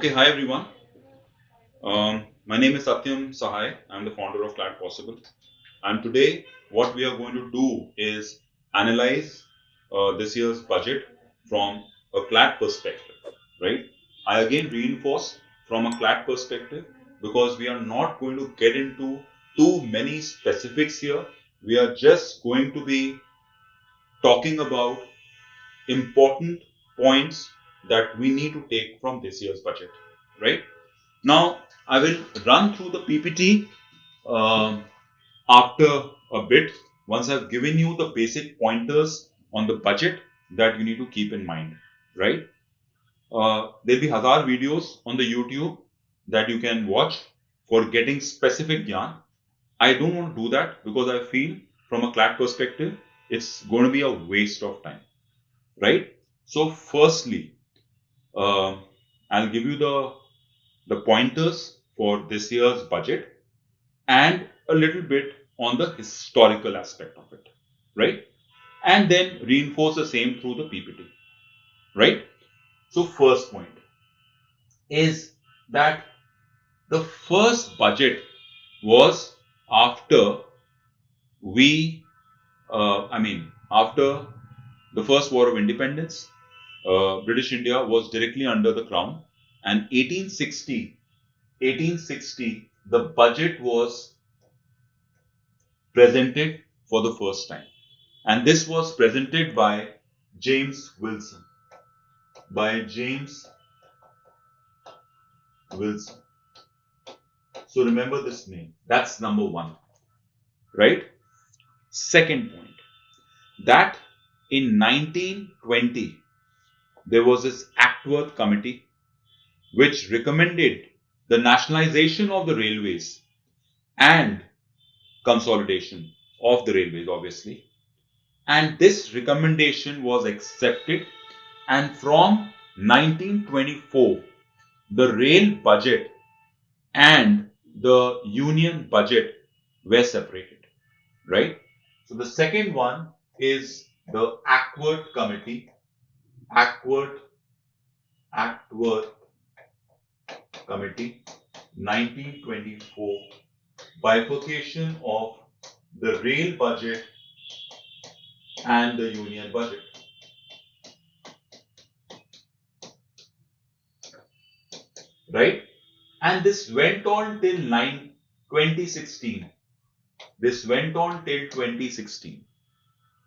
Okay, hi everyone. My name is Satyam Sahai. I'm the founder of Clat Possible. And today, what we are going to do is analyze this year's budget from a Clat perspective, right? I again reinforce from a Clat perspective because we are not going to get into too many specifics here. We are just going to be talking about important points that we need to take from this year's budget, right? Now, I will run through the PPT after a bit once I've given you the basic pointers on the budget that you need to keep in mind, right? There'll be hazar videos on the YouTube that you can watch for getting specific yarn. I don't want to do that because I feel from a CLAT perspective, it's going to be a waste of time, right? So, firstly, uh, I'll give you the pointers for this year's budget and a little bit on the historical aspect of it, right? And then reinforce the same through the PPT, right? So, first point is that the first budget was after after the first war of independence, British India was directly under the crown, and 1860, the budget was presented for the first time. And this was presented by James Wilson. By James Wilson. So remember this name. That's number one. Right? Second point. That in 1920, there was this Actworth committee which recommended the nationalization of the railways and consolidation of the railways, obviously. And this recommendation was accepted. And from 1924, the rail budget and the union budget were separated, right? So the second one is the Actworth Committee, Actworth Committee, 1924, bifurcation of the rail budget and the union budget. Right? And this went on till 2016. This went on till 2016.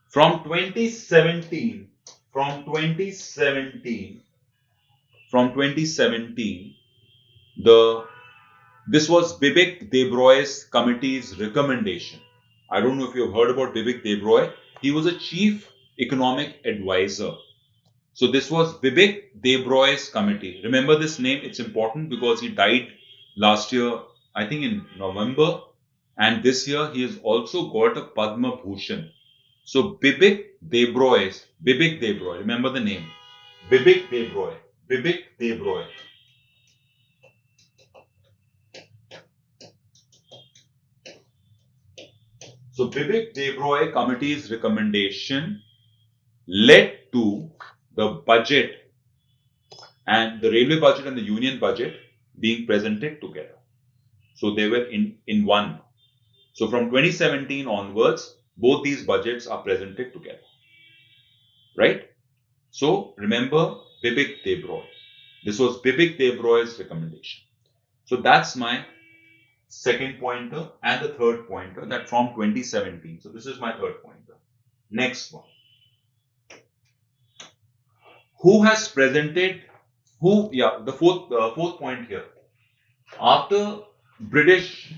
From 2017, from 2017, this was Bibek Debroy's committee's recommendation. I don't know if you've heard about Bibek Debroy. He was a chief economic advisor. So this was Bibek Debroy's committee. Remember this name, it's important because he died last year, I think in November. And this year he has also got a Padma Bhushan. So Bibek Debroy, remember the name. Bibek Debroy. So Bibek Debroy committee's recommendation led to the budget and the railway budget and the union budget being presented together. So they were in one. So from 2017 onwards, both these budgets are presented together. Right? So remember Bibek Debroy. This was Bibek Debroy's recommendation. So that's my second pointer and the third pointer that from 2017. So this is my third pointer. Next one. Who has presented, the fourth point here. After British,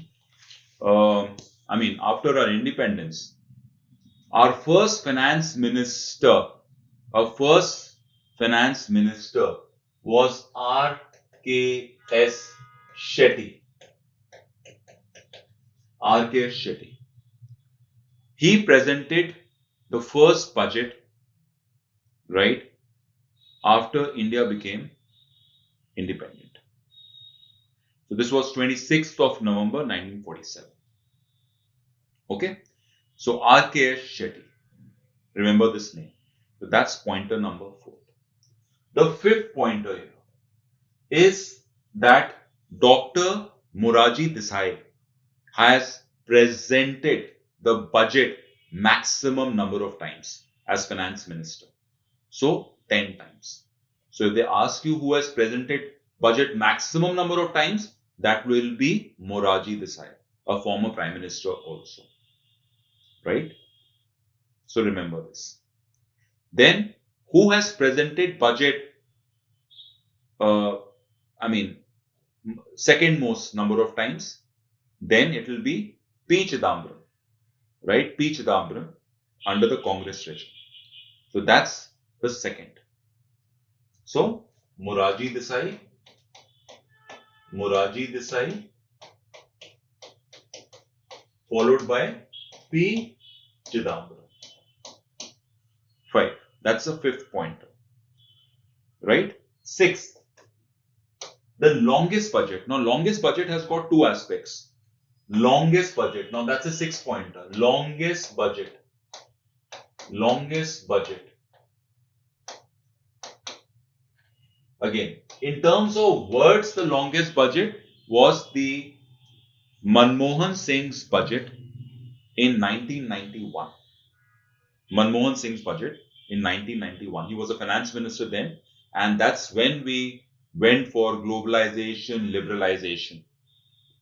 after our independence, our first finance minister was R.K.S. Shetty. R.K.S. Shetty. He presented the first budget, right, after India became independent. So this was 26th of November 1947. Okay. So R.K.S. Shetty. Remember this name. So that's pointer number 4. The fifth pointer here is that Dr. Moraji Desai has presented the budget maximum number of times as finance minister. So 10 times. So if they ask you who has presented budget maximum number of times, that will be Moraji Desai, a former prime minister also. Right? So remember this. Then who has presented budget, second most number of times? Then it will be P. Chidambaram. Right? P. Chidambaram under the Congress regime. So that's the second. So Moraji Desai, followed by P. Chidambaram. 5. That's the fifth pointer. Right? Sixth, the longest budget. Now, longest budget has got two aspects. Longest budget. Now, that's a 6 pointer. Longest budget. Longest budget. Again, in terms of words, the longest budget was the Manmohan Singh's budget in 1991. Manmohan Singh's budget in 1991. He was a finance minister then, and that's when we went for globalization, liberalization.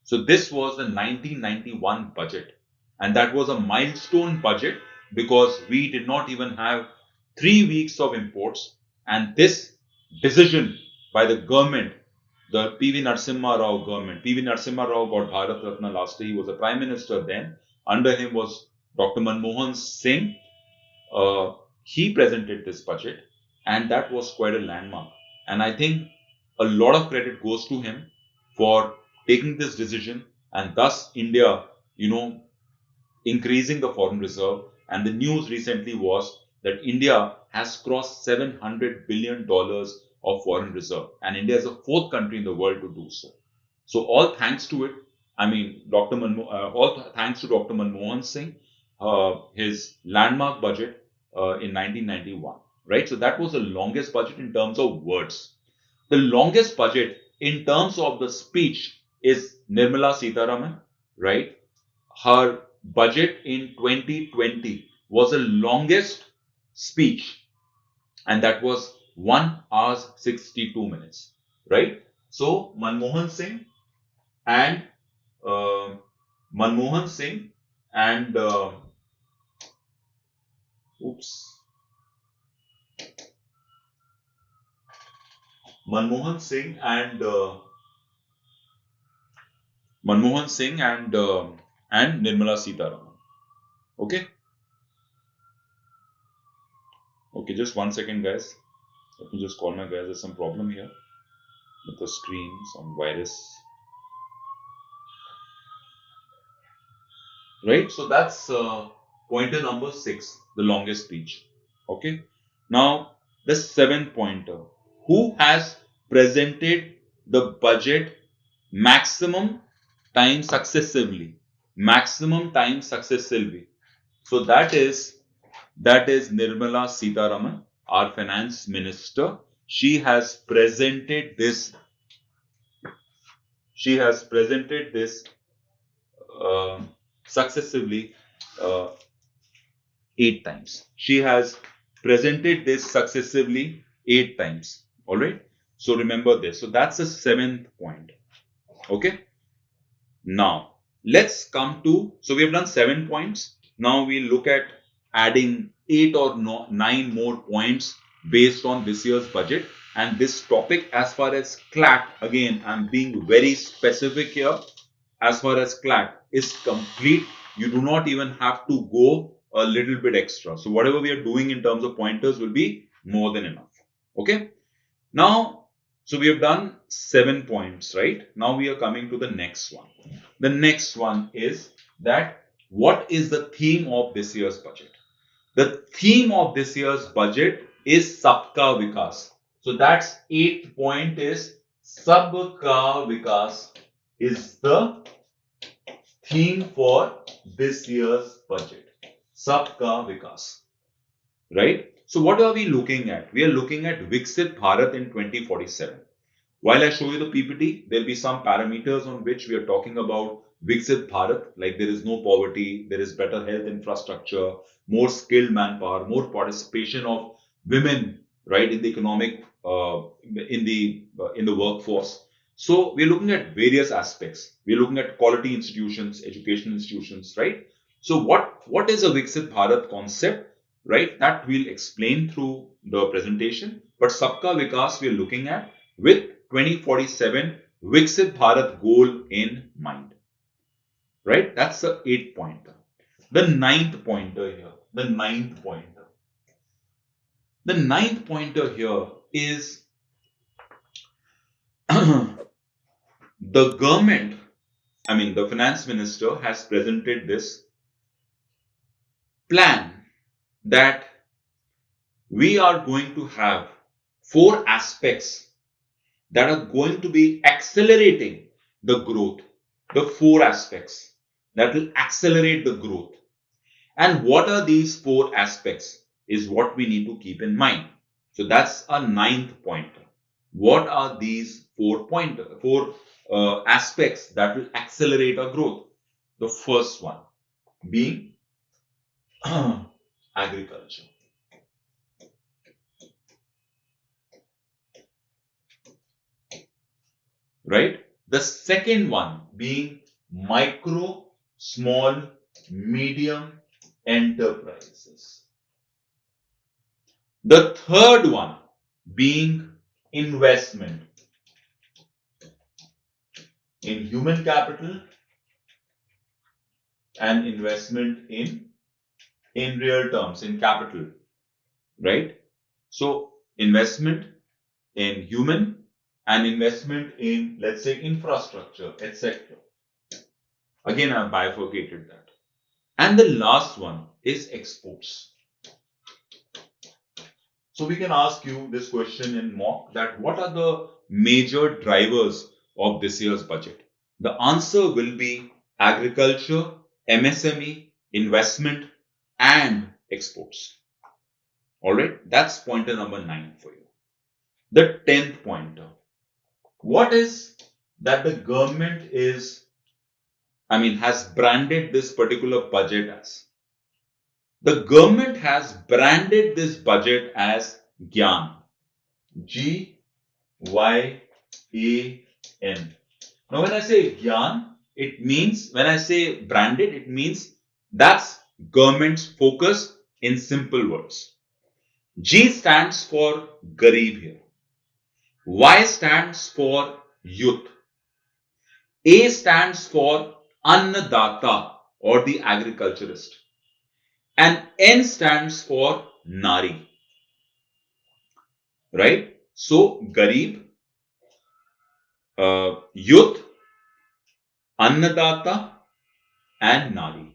So this was the 1991 budget, and that was a milestone budget because we did not even have 3 weeks of imports, and this decision by the government, the P.V. Narasimha Rao government, P.V. Narasimha Rao got Bharat Ratna last year. He was a prime minister then. Under him was Dr. Manmohan Singh. He presented this budget, and that was quite a landmark. And I think a lot of credit goes to him for taking this decision, and thus India, increasing the foreign reserve. And the news recently was that India has crossed $700 billion of foreign reserve, and India is the fourth country in the world to do so. So all thanks to it. All thanks to Dr. Manmohan Singh, his landmark budget in 1991, right? So that was the longest budget in terms of words. The longest budget in terms of the speech is Nirmala Sitharaman, right? Her budget in 2020 was the longest speech, and that was 1 hour 62 minutes, right? So Manmohan Singh and Manmohan Singh and Manmohan Singh and Nirmala Sitharaman. Okay. Okay, just 1 second, guys. Let me just call my guys. There's some problem here with the screen, some virus. Right. So that's pointer number 6, the longest speech. Okay. Now the 7th pointer. Who has presented the budget maximum time successively? Maximum time successively. So that is Nirmala Sitharaman, our finance minister. She has presented this. Successively 8 times. She has presented this successively 8 times. All right. So remember this. So that's the 7th point. Okay. Now let's come to. So we have done 7 points. Now we look at adding 8 or 9 more points based on this year's budget. And this topic, as far as Clat, again, I'm being very specific here. As far as Clat is complete, you do not even have to go a little bit extra. So whatever we are doing in terms of pointers will be more than enough. Okay. Now, so we have done 7 points, right? Now we are coming to the next one. The next one is that what is the theme of this year's budget? The theme of this year's budget is Sabka Vikas. So that's 8th point is Sabka Vikas is the theme for this year's budget. Sabka Vikas. Right? So what are we looking at? We are looking at Viksit Bharat in 2047. While I show you the PPT, there'll be some parameters on which we are talking about Viksit Bharat, like there is no poverty, there is better health infrastructure, more skilled manpower, more participation of women, right, in the economic, in the workforce. So we're looking at various aspects. We're looking at quality institutions, education institutions, right? So what is a Viksit Bharat concept, right? That we'll explain through the presentation. But Sabka Vikas we're looking at with 2047 Viksit Bharat goal in mind, right? That's the 8 pointer. The ninth pointer here, the ninth pointer. The ninth pointer here is the government, the finance minister has presented this plan that we are going to have 4 aspects that are going to be accelerating the growth. The 4 aspects that will accelerate the growth. And what are these 4 aspects is what we need to keep in mind. So that's a ninth pointer. What are these 4 aspects that will accelerate our growth? The first one being agriculture, right? The second one being micro, small, medium enterprises. The third one being investment in human capital and investment in real terms, in capital, right? So investment in human and investment in, let's say, infrastructure, etc. Again, I've bifurcated that. And the last one is exports. So we can ask you this question in mock, that what are the major drivers of this year's budget? The answer will be agriculture, MSME, investment, and exports. All right, that's pointer number 9 for you. The 10th pointer. What is that the government has branded this particular budget as? The government has branded this budget as GYAN. GYAN. Now, when I say GYAN, when I say branded, it means that's government's focus in simple words. G stands for Garib here. Y stands for youth. A stands for Annadata or the agriculturist. And N stands for Nari. Right? So, Garib, youth, Annadata, and Nari.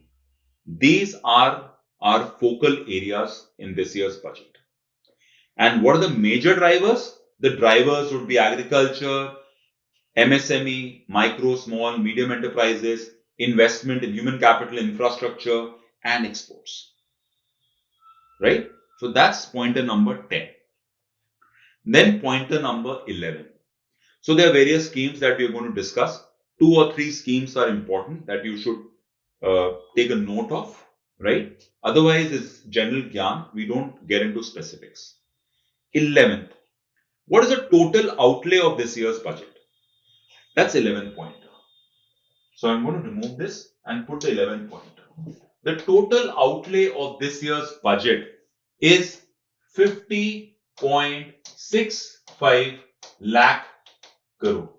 These are our focal areas in this year's budget. And what are the major drivers? The drivers would be agriculture, MSME, micro, small, medium enterprises, investment in human capital, infrastructure, and exports. Right? So that's pointer number 10. Then pointer number 11. So there are various schemes that we are going to discuss. 2 or 3 schemes are important that you should take a note of, right? Otherwise, it's general gyan. We don't get into specifics. 11th. What is the total outlay of this year's budget? That's 11th pointer. So I'm going to remove this and put the 11th pointer. The total outlay of this year's budget is 50.65 lakh crore.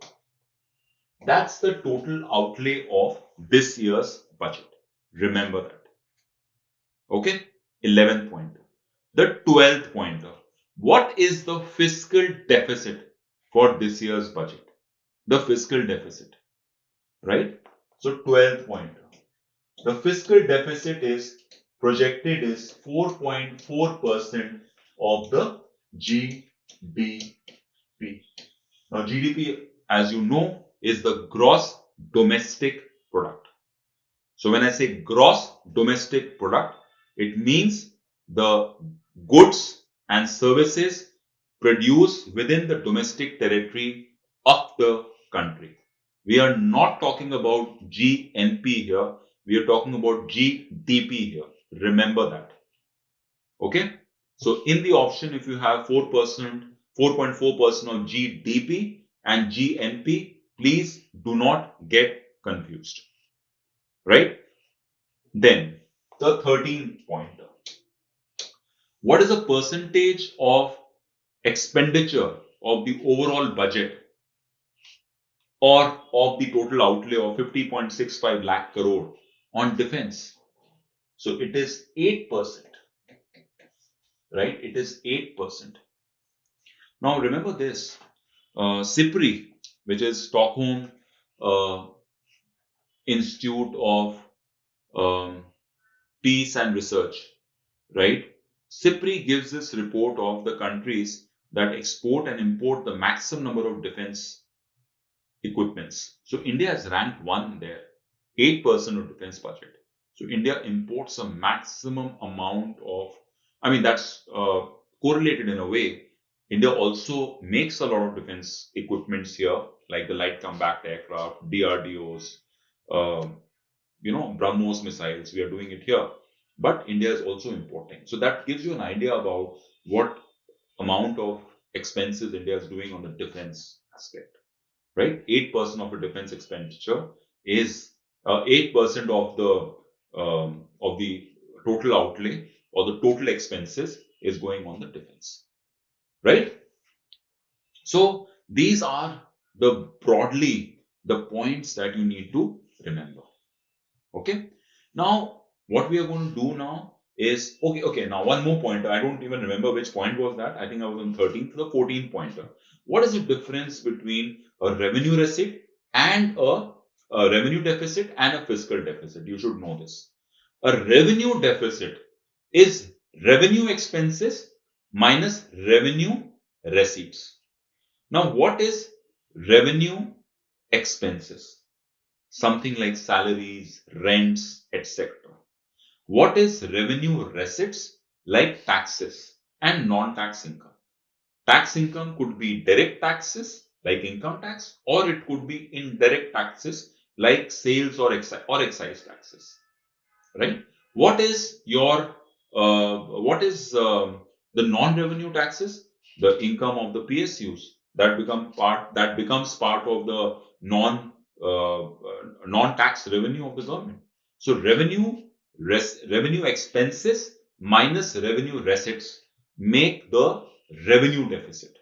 That's the total outlay of this year's budget. Remember that. Okay? 11th pointer. The 12th pointer. What is the fiscal deficit for this year's budget? The fiscal deficit. Right? So 12th pointer. The fiscal deficit is projected is 4.4% of the GDP. Now GDP, as you know, is the gross domestic product. So when I say gross domestic product, it means the goods and services produced within the domestic territory of the country. We are not talking about GNP here. We are talking about GDP here. Remember that. Okay. So in the option, if you have 4%, 4.4% of GDP and GNP, please do not get confused. Right? Then the 13th pointer. What is a percentage of expenditure of the overall budget or of the total outlay of 50.65 lakh crore on defense? So it is 8%, right? It is 8%. Now remember this, CIPRI, which is Stockholm uh, Institute of Peace and Research, right? CIPRI gives this report of the countries that export and import the maximum number of defense equipments. So India is ranked 1 there, 8% of defense budget. So India imports a maximum amount of, that's correlated in a way. India also makes a lot of defense equipments here, like the light combat aircraft, DRDOs, uh, BrahMos missiles. We are doing it here. But India is also importing. So that gives you an idea about what amount of expenses India is doing on the defense aspect, right? 8% of the defense expenditure is 8% of the total outlay or the total expenses is going on the defense, right? So these are broadly the points that you need to remember. Okay. Now, what we are going to do now is, okay, now one more pointer. I don't even remember which point was that. I think I was on 13th, the 14th pointer. What is the difference between a revenue receipt and a revenue deficit and a fiscal deficit? You should know this. A revenue deficit is revenue expenses minus revenue receipts. Now, what is revenue expenses? Something like salaries, rents, etc. What is revenue receipts? Like taxes and non-tax income. Tax income could be direct taxes like income tax, or it could be indirect taxes like sales or excise taxes. Right? What is the non-revenue taxes? The income of the PSUs that becomes part of the non-tax revenue of the government. So revenue expenses minus revenue receipts make the revenue deficit.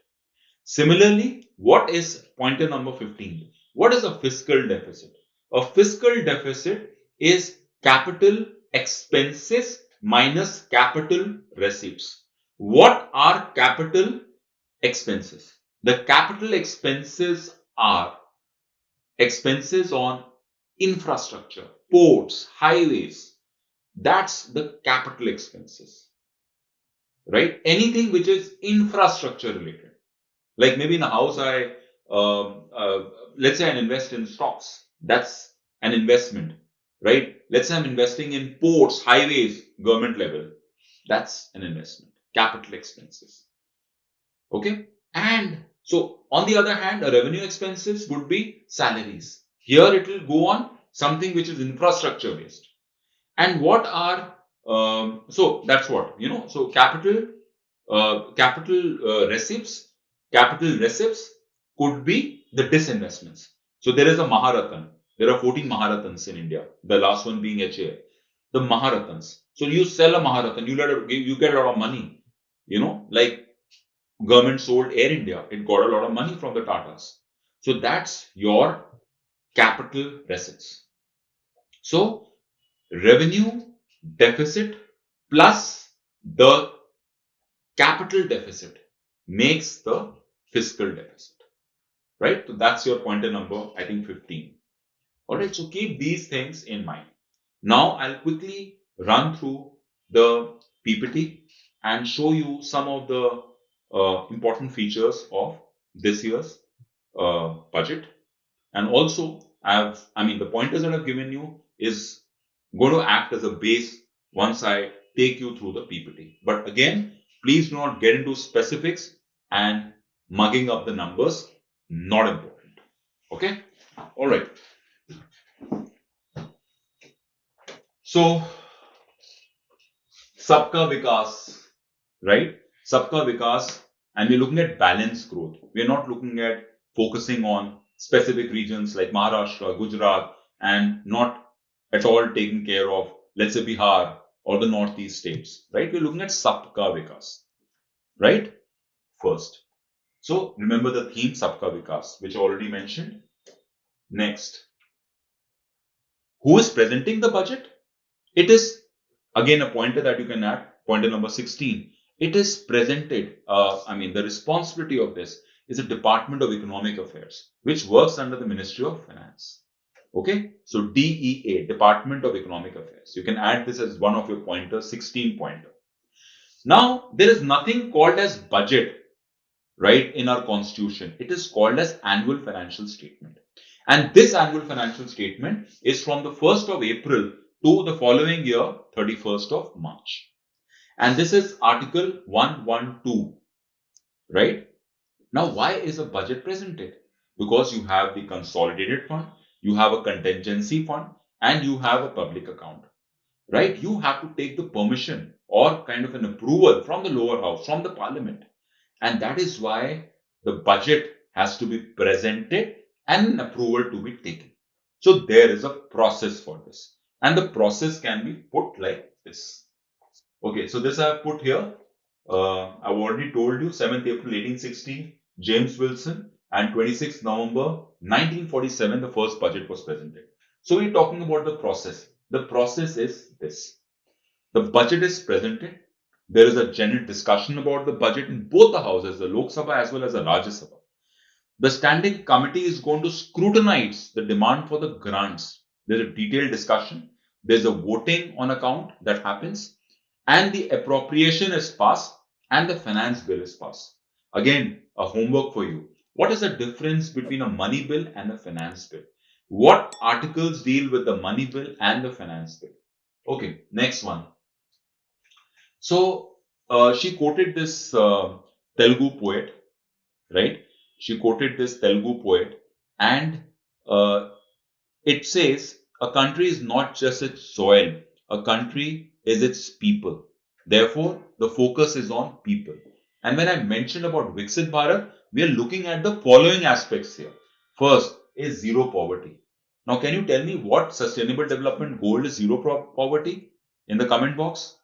Similarly, what is pointer number 15? What is a fiscal deficit? A fiscal deficit is capital expenses minus capital receipts. What are capital expenses? The capital expenses are expenses on infrastructure, ports, highways. That's the capital expenses, right? Anything which is infrastructure related. Like maybe in a house, let's say I invest in stocks. That's an investment, right? Let's say I'm investing in ports, highways, government level. That's an investment, capital expenses. Okay. And so on the other hand, a revenue expenses would be salaries. Here it will go on something which is infrastructure based. And what are, so that's what, so capital receipts, capital receipts could be the disinvestments. So there is a Maharathan. There are 14 Maharatans in India, the last one being HA. The Maharatans. So you sell a Maharathan, you get a lot of money. Like government sold Air India, it got a lot of money from the Tatas. So that's your capital receipts. So revenue deficit plus the capital deficit makes the fiscal deficit, right? So that's your pointer number, I think 15. All right, so keep these things in mind. Now I'll quickly run through the PPT and show you some of the important features of this year's budget. And also, the pointers that I've given you is going to act as a base once I take you through the PPT. But again, please do not get into specifics and mugging up the numbers. Not important. Okay. All right. So, Sabka Vikas, right? Sabka Vikas, and we're looking at balanced growth. We're not looking at focusing on specific regions like Maharashtra, Gujarat, and not at all taking care of, let's say, Bihar or the Northeast states, right? We're looking at Sabka Vikas, right? First. So, remember the theme Sabka Vikas, which I already mentioned. Next, who is presenting the budget? It is again a pointer that you can add, pointer number 16. It is presented, the responsibility of this is a Department of Economic Affairs, which works under the Ministry of Finance. Okay, so DEA, Department of Economic Affairs. You can add this as one of your pointers, 16 pointer. Now, there is nothing called as budget, right, in our constitution. It is called as annual financial statement. And this annual financial statement is from the 1st of April to the following year, 31st of March. And this is Article 112, right? Now, why is a budget presented? Because you have the consolidated fund, you have a contingency fund, and you have a public account, right? You have to take the permission or kind of an approval from the lower house, from the parliament. And that is why the budget has to be presented and an approval to be taken. So there is a process for this. And the process can be put like this. Okay, so this I have put here. I've already told you 7th April 1860, James Wilson, and 26th November 1947, the first budget was presented. So we're talking about the process. The process is this. The budget is presented. There is a general discussion about the budget in both the houses, the Lok Sabha as well as the Rajya Sabha. The standing committee is going to scrutinize the demand for the grants. There's a detailed discussion. There's a voting on account that happens, and the appropriation is passed, and the finance bill is passed. Again, a homework for you. What is the difference between a money bill and a finance bill? What articles deal with the money bill and the finance bill? Okay, next one. So she quoted this Telugu poet, right? She quoted this Telugu poet, and uh, it says, "A country is not just its soil; a country is its people. Therefore, the focus is on people." And when I mentioned about Viksit Bharat, we are looking at the following aspects here. First is zero poverty. Now, can you tell me what sustainable development goal is zero poverty in the comment box?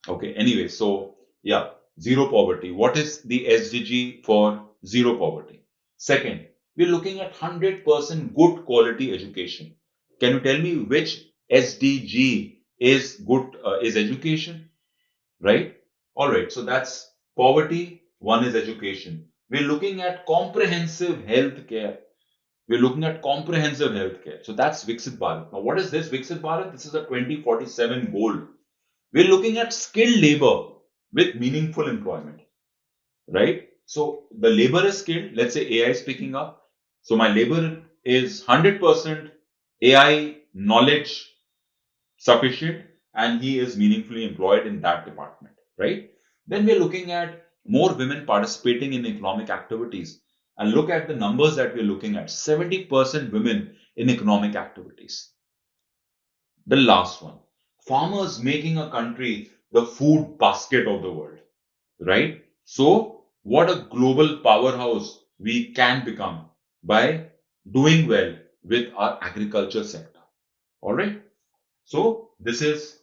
Okay, anyway, so yeah, zero poverty. What is the SDG for zero poverty? Second, we're looking at 100% good quality education. Can you tell me which SDG is good, is education, right? All right, so that's poverty, one is education. We're looking at comprehensive health care. We're looking at comprehensive health care. So that's Viksit Bharat. Now, what is this Viksit Bharat? This is a 2047 goal. We're looking at skilled labor with meaningful employment, right? So the labor is skilled. Let's say AI is picking up. So my labor is 100% AI knowledge sufficient, and he is meaningfully employed in that department, right? Then we're looking at more women participating in economic activities. And look at the numbers that we're looking at, 70% women in economic activities. The last one, farmers making a country the food basket of the world, right? So, what a global powerhouse we can become by doing well with our agriculture sector. All right. So, this is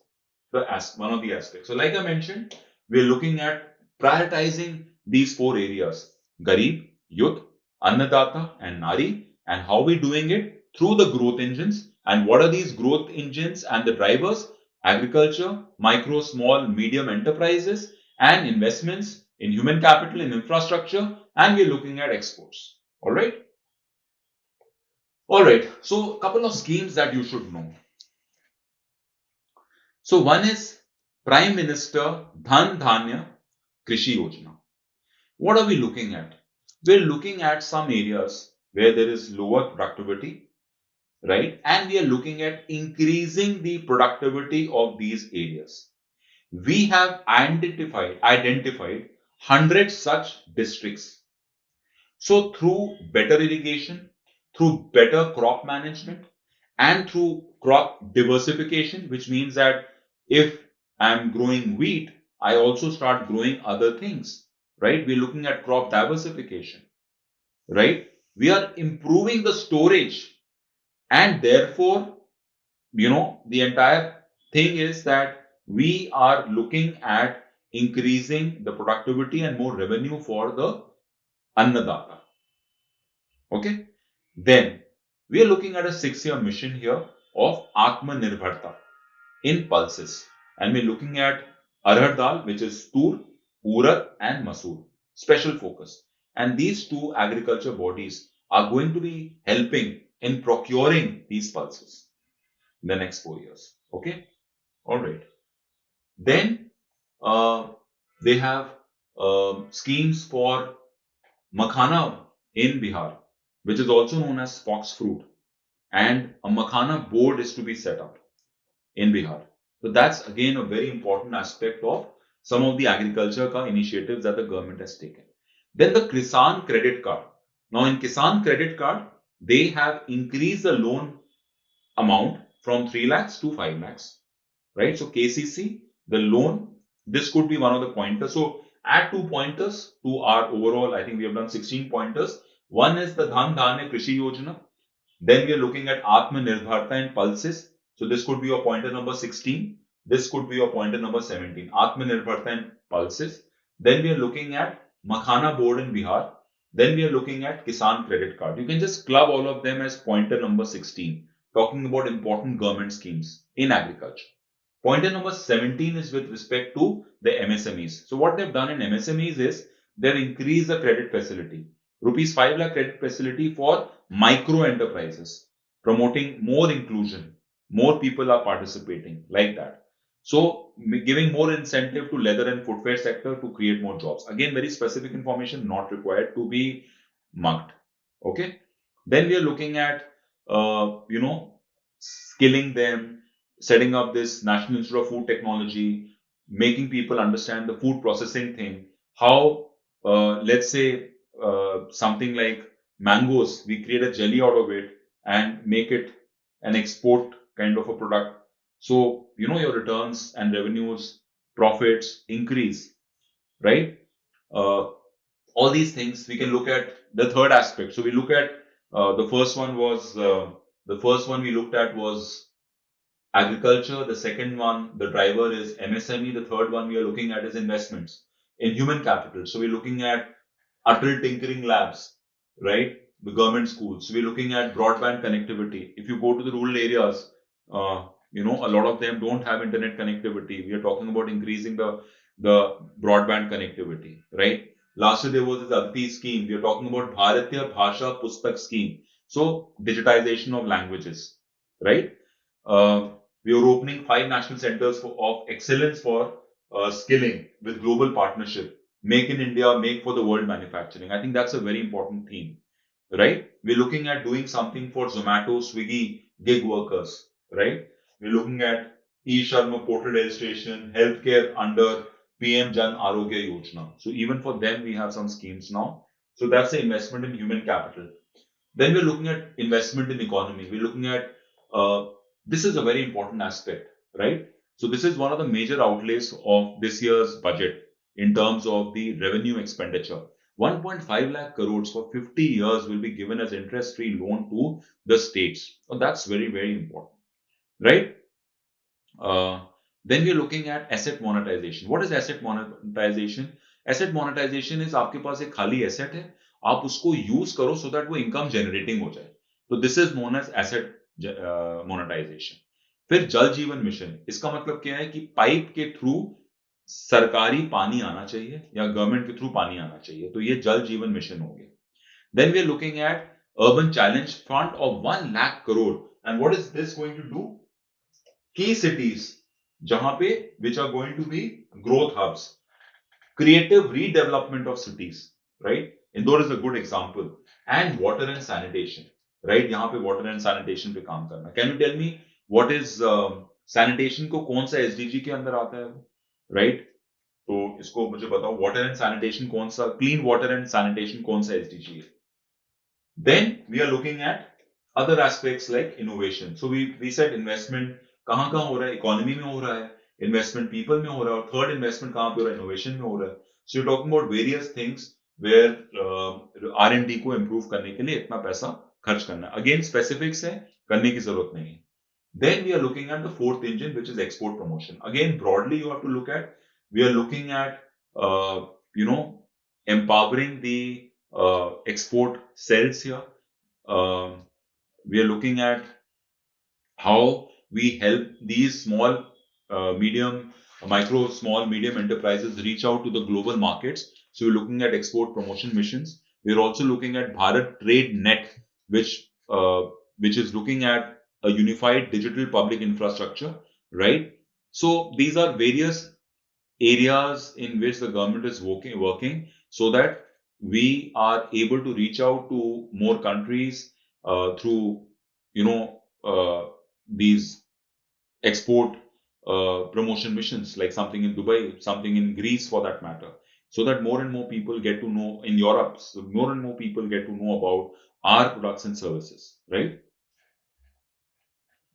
one of the aspects. So, like I mentioned, we're looking at prioritizing these four areas: Garib, Youth, Annadata, and Nari, and how we're doing it through the growth engines. And what are these growth engines and the drivers? Agriculture, micro, small, medium enterprises, and investments in human capital and infrastructure. And we're looking at exports. All right. All right. So, a couple of schemes that you should know. So, one is Prime Minister Dhan Dhanya Krishi Yojana. What are we looking at? We're looking at some areas where there is lower productivity, right? And we are looking at increasing the productivity of these areas. We have identified 100 such districts. So through better irrigation, through better crop management, and through crop diversification, which means that if I'm growing wheat, I also start growing other things, right? We're looking at crop diversification, right? We are improving the storage, and therefore, the entire thing is that we are looking at increasing the productivity and more revenue for the annadata. Okay. Then we are looking at a 6-year mission here of Atmanirbharta in pulses. And we're looking at Arhar Dal, which is Tur, Urad, and Masoor. Special focus. And these two agriculture bodies are going to be helping in procuring these pulses in the next 4 years. Okay. All right. Then uh, they have schemes for makhana in Bihar, which is also known as fox fruit, and a makhana board is to be set up in Bihar. So that's again a very important aspect of some of the agriculture ka initiatives that the government has taken. Then the Kisan credit card. Now in Kisan credit card, they have increased the loan amount from 3 lakhs to 5 lakhs, right? So KCC, the loan, this could be one of the pointers. So add 2 pointers to our overall, I think we have done 16 pointers. One is the Dhan Dhanya Krishi Yojana. Then we are looking at Atmanirbharta and pulses. So this could be your pointer number 16. This could be your pointer number 17. Atmanirbharta and pulses. Then we are looking at Makhana board in Bihar. Then we are looking at Kisan credit card. You can just club all of them as pointer number 16, talking about important government schemes in agriculture. Pointer number 17 is with respect to the MSMEs. So what they've done in MSMEs is they've increased the credit facility. Rupees 5 lakh credit facility for micro enterprises, promoting more inclusion. More people are participating like that. So giving more incentive to leather and footwear sector to create more jobs. Again, very specific information not required to be mugged. Okay. Then we are looking at, skilling them, setting up this National Institute of Food Technology, making people understand the food processing thing, how, let's say, something like mangoes, we create a jelly out of it and make it an export kind of a product. So, your returns and revenues, profits increase, right? Uh, all these things we can look at the third aspect. So we look at the first one we looked at was agriculture. The second one, the driver is MSME. The third one we are looking at is investments in human capital. So we're looking at Atal Tinkering Labs, right? The government schools. So we're looking at broadband connectivity. If you go to the rural areas, a lot of them don't have internet connectivity. We are talking about increasing the broadband connectivity, right? Last year there was this Aditi scheme. We are talking about Bharatiya Bhasha Pustak scheme. So digitization of languages, right? Uh, we are opening 5 national centers of excellence for skilling with global partnership. Make in India, make for the world manufacturing. I think that's a very important theme, right? We're looking at doing something for Zomato, Swiggy, gig workers, right? We're looking at e-Sharma portal registration, healthcare under PM Jan Arogya Yojana. So even for them, we have some schemes now. So that's the investment in human capital. Then we're looking at investment in economy. We're looking at uh, this is a very important aspect, right? So this is one of the major outlays of this year's budget in terms of the revenue expenditure. 1.5 lakh crores for 50 years will be given as interest-free loan to the states. So that's very, very important, right? Uh, then we're looking at asset monetization. What is asset monetization? Asset monetization is आपके पास एक खाली asset है, आप उसको use करो so that वो income generating हो जाए. तो this is known as asset monetization. फिर जल जीवन मिशन, इसका मतलब क्या है कि पाइप के थ्रू सरकारी पानी आना चाहिए या गवर्नमेंट के थ्रू पानी आना चाहिए. तो ये जल जीवन मिशन हो गया. Then we are looking at urban challenge fund of 1 lakh crore. And what is this going to do? Key cities जहां पे which are going to be growth hubs, creative redevelopment of cities, right? Indore is a good example. And water and sanitation, right? यहाँ पे water and sanitation पे काम करना. Can you tell me what is sanitation को कौन सा SDG के अंदर आता है, right? तो इसको मुझे बताओ, वाटर एंड सैनिटेशन कौन सा, क्लीन वाटर एंड सैनिटेशन कौन सा एसडीजी है? Then we are looking at other aspects like innovation. So we said investment कहाँ कहाँ हो रहा है, इकोनॉमी में हो रहा है, इन्वेस्टमेंट पीपल में हो रहा है, और थर्ड इन्वेस्टमेंट कहाँ पे हो रहा है, इनोवेशन में हो रहा है. So you talking about various things where R&D को इम्प्रूव करने के लिए इतना पैसा खर्च करना है. अगेन स्पेसिफिक्स है, करने की जरूरत नहीं है. Then we are looking at the fourth engine, which is export promotion. Again, broadly, you have to look at, we are looking at, you know, empowering the export sales here. We are looking at how we help these small, small, medium enterprises reach out to the global markets. So we're looking at export promotion missions. We're also looking at Bharat Trade Net, which is looking at a unified digital public infrastructure, right? So these are various areas in which the government is working so that we are able to reach out to more countries through, these export promotion missions, like something in Dubai, something in Greece for that matter, so that more and more people get to know in Europe, so more and more people get to know about our products and services, right?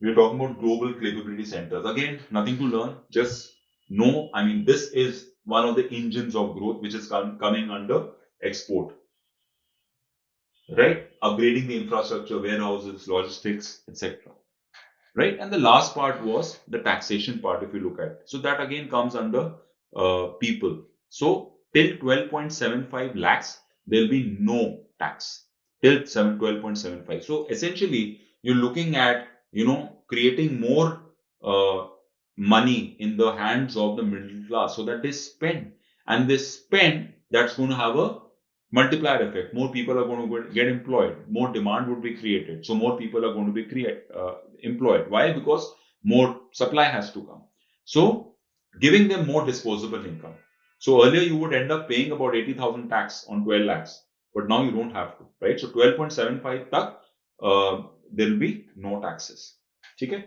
We're talking about global capability centers. Again, nothing to learn, just know. I mean, this is one of the engines of growth which is coming under export, right? Upgrading the infrastructure, warehouses, logistics, etc. Right? And the last part was the taxation part, if you look at. So that again comes under people. So till 12.75 lakhs, there'll be no tax. Till 12.75. So essentially, you're looking at, creating more money in the hands of the middle class so that they spend. And they spend, that's going to have a multiplier effect. More people are going to get employed. More demand would be created. So more people are going to be employed. Why? Because more supply has to come. So giving them more disposable income. So earlier you would end up paying about 80,000 tax on 12 lakhs, but now you don't have to, right? So 12.75 tak, there will be no taxes. Okay?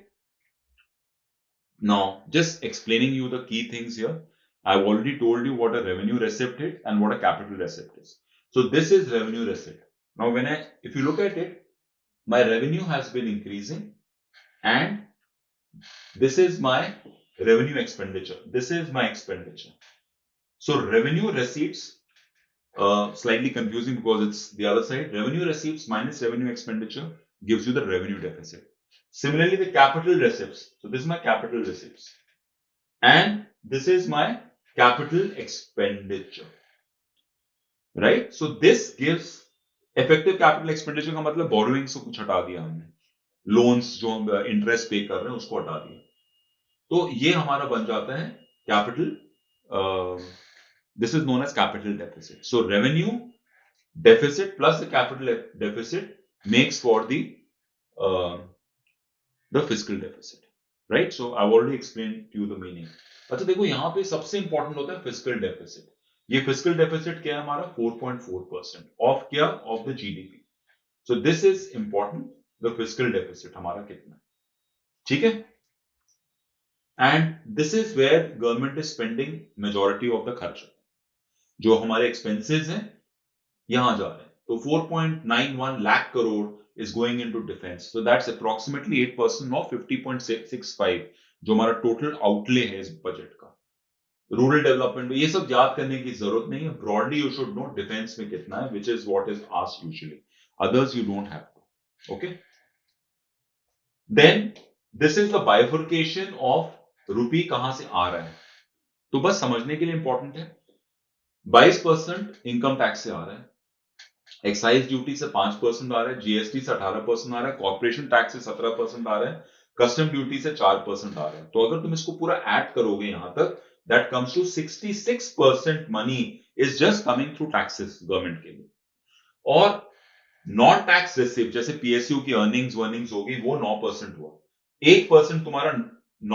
Now, just explaining you the key things here. I've already told you what a revenue receipt is and what a capital receipt is. So this is revenue receipt. Now, if you look at it, my revenue has been increasing, and this is my revenue expenditure. This is my expenditure. So revenue receipts, slightly confusing because it's the other side. Revenue receipts minus revenue expenditure gives you the revenue deficit. Similarly, the capital receipts. So this is my capital receipts. And this is my capital expenditure. Right? So this gives effective capital expenditure का मतलब borrowing से कुछ हटा दिया हमने. Loans जो हम interest pay कर रहे हैं उसको हटा दिया. तो ये हमारा बन जाता है capital. This is known as capital deficit. So revenue deficit plus the capital deficit makes for the fiscal deficit, right? So I've already explained to you the meaning. अच्छा देखो यहाँ पे सबसे इंपॉर्टेंट होता है फिस्कल डेफिसिट. ये fiscal deficit क्या है हमारा? 4.4% ऑफ क्या? Of the GDP. So this is important. The fiscal deficit हमारा कितना है, ठीक है? And this is where government is spending majority of the खर्च. जो हमारे एक्सपेंसेस हैं यहां जा रहे हैं. तो 4.91 lakh crore is going into defense. So that's approximately 8% of 50.65 जो हमारा टोटल आउटले है इस बजट का. रूरल डेवलपमेंट में ये सब याद करने की जरूरत नहीं है. Broadly you should know defence में कितना है, which is what is asked usually. Others you don't have to. Okay. Then this is the bifurcation of rupee कहां से आ रहा है. तो बस समझने के लिए इंपॉर्टेंट है. 22% इनकम टैक्स से आ रहा है. एक्साइज ड्यूटी से 5% आ रहा है. जीएसटी से 18% आ रहा है. कॉर्पोरेशन टैक्स से 17% आ रहा है. कस्टम ड्यूटी से 4% आ रहा है. तो अगर तुम इसको पूरा ऐड करोगे यहां तक, that comes to 66% money is just coming through taxes government के लिए. और नॉन टैक्स रिसिप्ट जैसे पीएसयू की अर्निंग्स होगी वो 9% हुआ. 1% तुम्हारा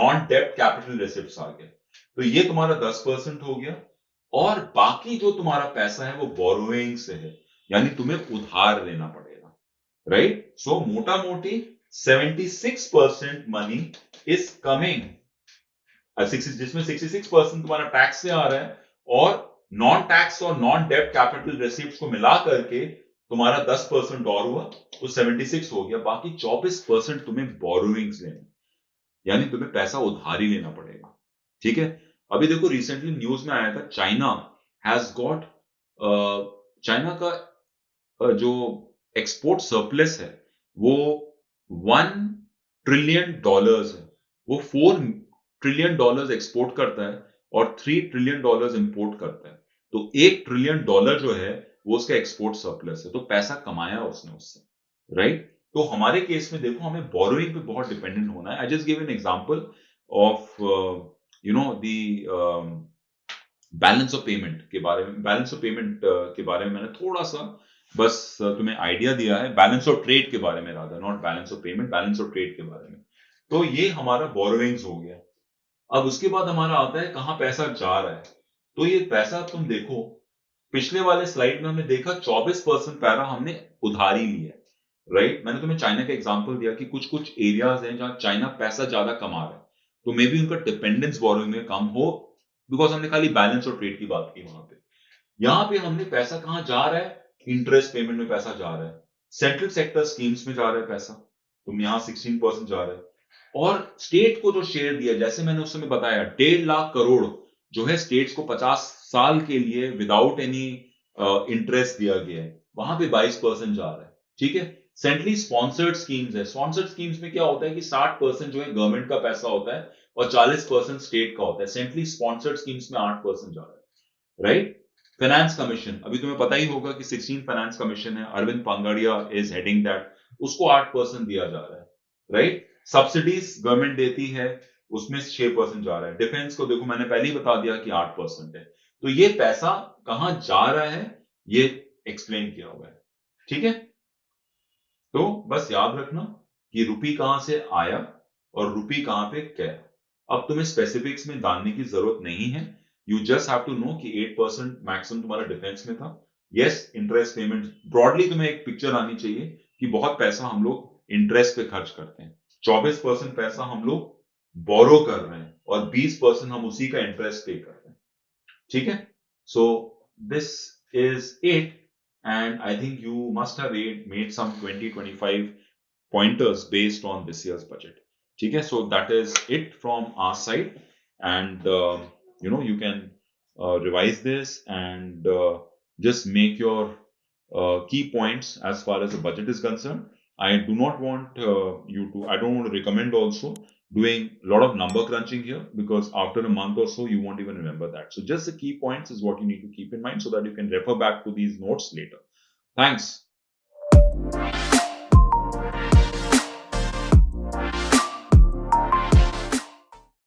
नॉन डेब्ट कैपिटल रिसिप्ट आ गया. तो ये तुम्हारा 10% हो गया. और बाकी जो तुम्हारा पैसा है वो बोरोइंग से है, यानी तुम्हें उधार लेना पड़ेगा. राइट? सो मोटा मोटी 76% मनी इज कमिंग जिसमें 66% तुम्हारा टैक्स से आ रहा है और नॉन टैक्स और नॉन डेब्ट कैपिटल रिसीप्ट को मिला करके तुम्हारा 10% और हुआ तो 76 हो गया। बाकी 24% तुम्हें बोरोइंग्स लेना, यानी तुम्हें पैसा उधारी लेना पड़ेगा। ठीक है, अभी देखो रिसेंटली न्यूज में आया था चाइना हैज गॉट, चाइना का जो एक्सपोर्ट सरप्लस है वो 1 ट्रिलियन डॉलर्स है। वो 4 ट्रिलियन डॉलर्स एक्सपोर्ट करता है और 3 ट्रिलियन डॉलर्स इंपोर्ट करता है। तो 1 ट्रिलियन डॉलर जो है वो उसका एक्सपोर्ट सरप्लस है, तो पैसा कमाया उसने उससे, राइट। तो हमारे केस में देखो हमें बोरोइंग पे बहुत डिपेंडेंट होना है। I just give an example of the balance of payment के बारे में। बैलेंस ऑफ पेमेंट के बारे में मैंने थोड़ा सा बस तुम्हें आइडिया दिया है। बैलेंस ऑफ ट्रेड के बारे में, rather not balance of payment, balance of trade के बारे में। तो ये हमारा बोरोइंग्स हो गया। अब उसके बाद हमारा आता है कहाँ पैसा जा रहा है। तो ये पैसा तुम देखो, पिछले वाले स्लाइड में हमने देखा 24% पैरा हमने उधारी लिया, राइट। मैंने तुम्हें चाइना का एग्जांपल दिया कि कुछ कुछ एरियाज हैं जहां चाइना पैसा ज्यादा कमा रहा है, तो मे बी उनका डिपेंडेंस बोरोइंग में कम हो, बिकॉज हमने खाली बैलेंस और ट्रेड की बात की वहां पे। यहाँ पे हमने पैसा कहाँ जा रहा है, इंटरेस्ट पेमेंट में पैसा जा रहा है, सेंट्रल सेक्टर स्कीम्स में जा रहा है पैसा, तुम यहाँ 16% जा रहा है। और स्टेट को जो शेयर दिया, जैसे मैंने उस समय बताया 1.5 लाख करोड़ जो है स्टेट्स को 50 साल के लिए विदाउट एनी इंटरेस्ट दिया गया है, वहां पे 22% जा रहा है। ठीक है, सेंट्रली स्पॉन्सर्ड स्कीम्स है। स्पॉन्सर्ड स्कीम्स में क्या होता है कि 60% जो है गवर्नमेंट का पैसा होता है और 40% स्टेट का होता है। सेंट्रली स्पॉन्सर्ड स्कीम्स में 8% जा रहा है, राइट। फाइनेंस कमीशन, अभी तुम्हें पता ही होगा कि 16 फाइनेंस कमीशन है, अरविंद पांगाड़िया इज हेडिंग दैट, उसको 8% दिया जा रहा है, राइट। सब्सिडीज गवर्नमेंट देती है, उसमें 6% जा रहा है। डिफेंस को देखो मैंने पहले ही बता दिया कि 8% है। तो ये पैसा कहां जा रहा है ये एक्सप्लेन किया हुआ है। ठीक है, तो बस याद रखना कि रुपी कहां से आया और रुपी कहां पे गया। अब तुम्हें स्पेसिफिक्स में डालने की जरूरत नहीं है, you just have to know कि 8% मैक्सिमम तुम्हारा डिफेंस में था। यस, इंटरेस्ट पेमेंट ब्रॉडली तुम्हें एक पिक्चर आनी चाहिए कि बहुत पैसा हम लोग इंटरेस्ट पे खर्च करते हैं। 24% पैसा हम लोग बोरो कर रहे हैं और 20% हम उसी का इंटरेस्ट पे कर रहे हैं। ठीक है, सो this is it and I think you must have made some 20-25 pointers based on this year's budget. Okay, so that is it from our side, and you can revise this and just make your key points as far as the budget is concerned. I do not want I don't want to recommend also doing a lot of number crunching here, because after a month or so you won't even remember that. So just the key points is what you need to keep in mind so that you can refer back to these notes later. Thanks.